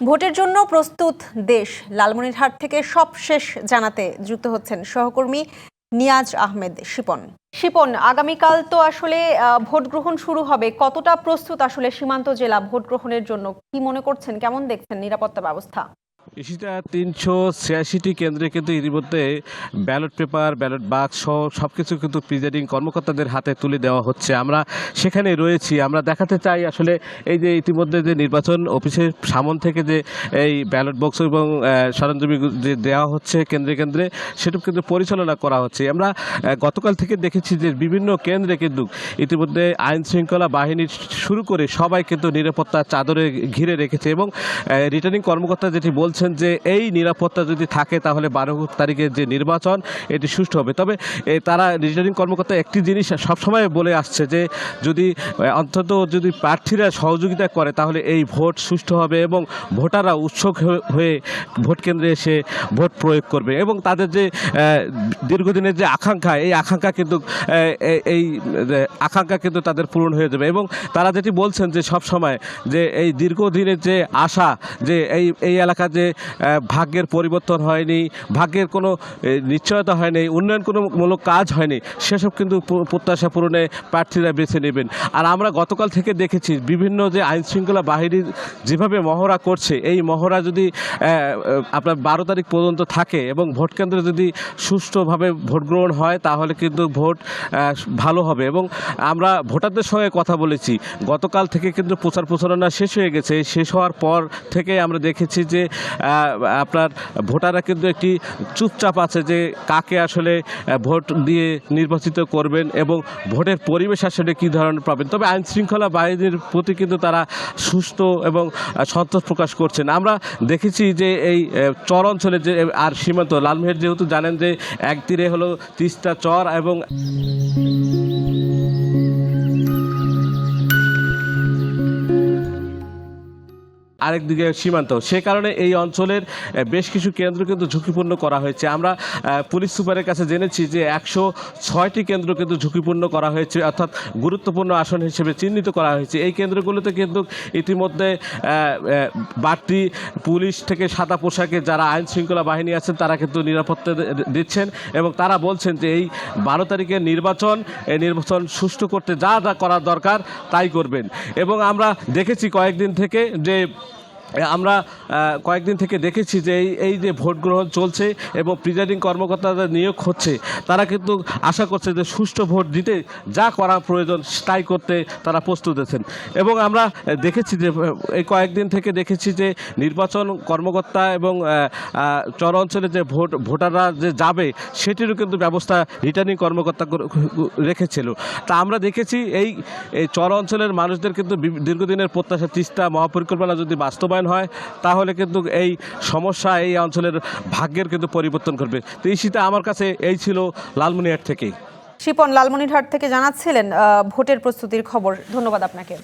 ভোটের জন্য প্রস্তুত দেশ। লালমনিরহাট থেকে সব শেষ জানাতে যুক্ত হচ্ছেন সহকর্মী নিয়াজ আহমেদ শিপন। শিপন, আগামীকাল তো আসলে ভোট গ্রহণ শুরু হবে, কতটা প্রস্তুত আসলে সীমান্ত জেলা ভোট গ্রহণের জন্য? কি মনে করছেন, কেমন দেখছেন নিরাপত্তা ব্যবস্থা? ইসিটা ৩৮৬টি কেন্দ্রে কিন্তু ইতিমধ্যে ব্যালট পেপার, ব্যালট বাক্স সহ সব কিছু কিন্তু প্রিজাইডিং কর্মকর্তাদের হাতে তুলে দেওয়া হচ্ছে। আমরা সেখানে রয়েছি। আমরা দেখাতে চাই আসলে এই যে ইতিমধ্যে যে নির্বাচন অফিসের সামন থেকে যে এই ব্যালট বক্স এবং সরঞ্জামি যে দেওয়া হচ্ছে কেন্দ্রে কেন্দ্রে, সেটা কিন্তু পরিচালনা করা হচ্ছে। আমরা গতকাল থেকে দেখেছি যে বিভিন্ন কেন্দ্রে কিন্তু ইতিমধ্যে আইন শৃঙ্খলা বাহিনী শুরু করে সবাই কিন্তু নিরাপত্তা চাদরে ঘিরে রেখেছে এবং রিটার্নিং কর্মকর্তা যেটি বলছেন যে এই নিরাপত্তা যদি থাকে তাহলে 12 তারিখের যে নির্বাচন এটি সুষ্ঠু হবে। তবে তারা রিটার্নিং কর্মকর্তা একটি জিনিস সবসময় বলে আসছে যে যদি অন্তত যদি প্রার্থীরা সহযোগিতা করে তাহলে এই ভোট সুষ্ঠু হবে এবং ভোটাররা উৎসুক হয়ে ভোট কেন্দ্রে এসে ভোট প্রয়োগ করবে এবং তাদের যে দীর্ঘদিনের যে আকাঙ্ক্ষা, এই আকাঙ্ক্ষা কিন্তু তাদের পূরণ হয়ে যাবে। এবং তারা যেটি বলছেন যে সবসময় যে এই দীর্ঘদিনের যে আশা যে এই এলাকা যে ভাগ্যের পরিবর্তন হয়নি, ভাগ্যের কোনো নিশ্চয়তা হয়নি, উন্নয়ন কোনো মূলক কাজ হয়নি, সেসব কিন্তু প্রত্যাশা পূরণে প্রার্থীরা বেছে নেবেন। আর আমরা গতকাল থেকে দেখেছি বিভিন্ন যে আইনশৃঙ্খলা বাহিনী যেভাবে মহড়া করছে, এই মহড়া যদি আপনার 12 তারিখ পর্যন্ত থাকে এবং ভোট কেন্দ্রে যদি সুষ্ঠুভাবে ভোট গ্রহণ হয় তাহলে কিন্তু ভোট ভালো হবে। এবং আমরা ভোটারদের সঙ্গে কথা বলেছি, গতকাল থেকে কিন্তু প্রচারণা শেষ হয়ে গেছে। শেষ হওয়ার পর থেকে আমরা দেখেছি যে আপনার ভোটাররা কিন্তু একটি চুপচাপ আছে যে কাকে আসলে ভোট দিয়ে নির্বাচিত করবেন এবং ভোটের পরিবেশ আসলে কী ধরনের পাবেন। তবে আইন শৃঙ্খলা বাহিনীর প্রতি কিন্তু তারা সুস্থ এবং সন্তোষ প্রকাশ করছেন। আমরা দেখেছি যে এই চর অঞ্চলে যে আর সীমান্ত লালমনিরহাট যেহেতু জানেন যে এক তীরে হলো 30টা চর এবং আরেকদিকে সীমান্ত, সে কারণে এই অঞ্চলের বেশ কিছু কেন্দ্র কিন্তু ঝুঁকিপূর্ণ করা হয়েছে। আমরা পুলিশ সুপারের কাছে জেনেছি যে 106টি কেন্দ্র কিন্তু ঝুঁকিপূর্ণ করা হয়েছে, অর্থাৎ গুরুত্বপূর্ণ আসন হিসেবে চিহ্নিত করা হয়েছে। এই কেন্দ্রগুলোতে কিন্তু ইতিমধ্যে বাড়তি পুলিশ থেকে সাদা পোশাকে যারা আইন শৃঙ্খলা বাহিনী আছেন তারা কিন্তু নিরাপত্তা দিচ্ছেন এবং তারা বলছেন যে এই 12 তারিখের এই নির্বাচন সুষ্ঠু করতে যা যা করার দরকার তাই করবেন। এবং আমরা দেখেছি কয়েকদিন থেকে দেখেছি যে এই যে ভোট গ্রহণ চলছে এবং প্রিজাইডিং কর্মকর্তাদের নিয়োগ হচ্ছে, তারা কিন্তু আশা করছে যে সুষ্ঠু ভোট দিতে যা করা প্রয়োজন তাই করতে তারা প্রস্তুত আছেন। এবং আমরা দেখেছি যে এই কয়েকদিন থেকে দেখেছি যে নির্বাচন কর্মকর্তা এবং চর অঞ্চলে যে ভোটাররা যে যাবে সেটিরও কিন্তু ব্যবস্থা রিটার্নিং কর্মকর্তা রেখেছিল। তা আমরা দেখেছি এই চর অঞ্চলের মানুষদের কিন্তু দীর্ঘদিনের প্রত্যাশা তিস্তা মহাপরিকল্পনা যদি বাস্তবায়ন হয় তাহলে কিন্তু এই সমস্যা এই অঞ্চলের ভাগ্যের কিন্তু পরিবর্তন করবে। তো এই শীতে আমার কাছে এই ছিল লালমনিরহাট থেকে। শিপন লালমনিরহাট থেকে জানাচ্ছিলেন ভোটের প্রস্তুতির খবর। ধন্যবাদ আপনাকে।